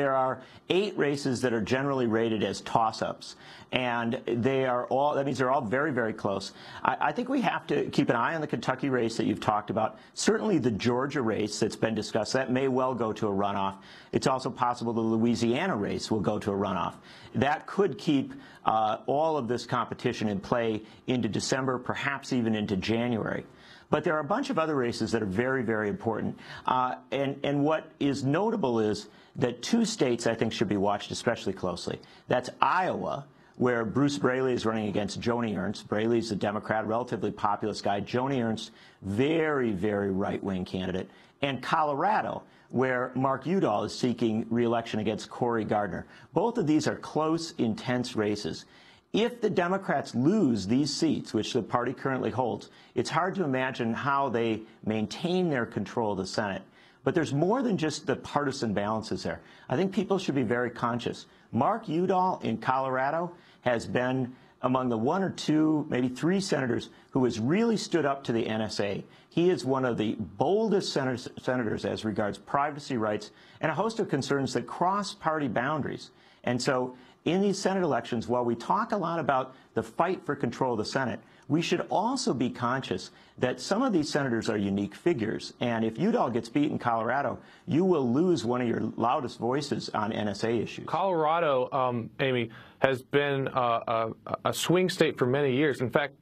there are 8 races that are generally rated as toss-ups, and they are all, that means they're all very, very close. I think we have to keep an eye on the Kentucky race that you've talked about. Certainly the Georgia race that's been discussed, that may well go to a runoff. It's also possible the Louisiana race will go to a runoff. That could keep all of this competition in play into December, perhaps even into January. But there are a bunch of other races that are very, very important. And what is notable is that 2 states I think should be watched especially closely. That's Iowa, where Bruce Braley is running against Joni Ernst. Braley's a Democrat, relatively populist guy. Joni Ernst, very, very right-wing candidate. And Colorado, where Mark Udall is seeking re-election against Cory Gardner. Both of these are close, intense races. If the Democrats lose these seats, which the party currently holds, it's hard to imagine how they maintain their control of the Senate. But there's more than just the partisan balances there. I think people should be very conscious. Mark Udall in Colorado has been among the 1 or 2, maybe 3 senators who has really stood up to the NSA. He is one of the boldest senators as regards privacy rights and a host of concerns that cross party boundaries. And so in these Senate elections, while we talk a lot about the fight for control of the Senate, we should also be conscious that some of these senators are unique figures. And if Udall gets beat in Colorado, you will lose one of your loudest voices on NSA issues. Colorado, Amy, has been a swing state for many years. In fact,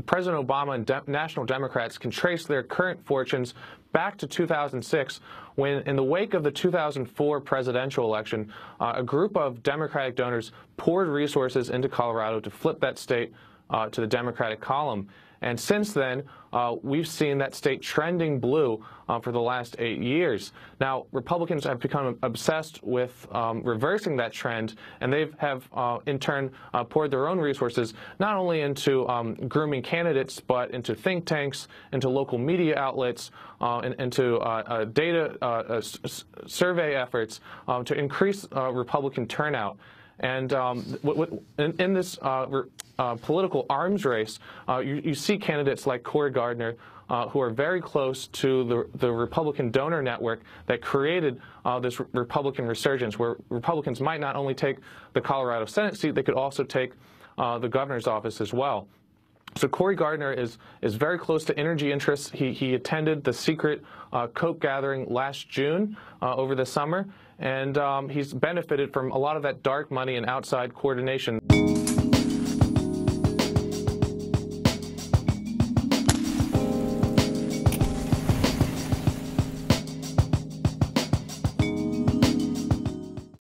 President Obama and National Democrats can trace their current fortunes back to 2006, when, in the wake of the 2004 presidential election, a group of Democratic donors poured resources into Colorado to flip that state to the Democratic column. And since then, we've seen that state trending blue for the last 8 years. Now, Republicans have become obsessed with reversing that trend, and they have, in turn, poured their own resources not only into grooming candidates, but into think tanks, into local media outlets, into data survey efforts to increase Republican turnout. And in this political arms race, you see candidates like Cory Gardner, who are very close to the Republican donor network that created this Republican resurgence, where Republicans might not only take the Colorado Senate seat, they could also take the governor's office as well. So Cory Gardner is very close to energy interests. He attended the secret Koch gathering last June over the summer, and he's benefited from a lot of that dark money and outside coordination.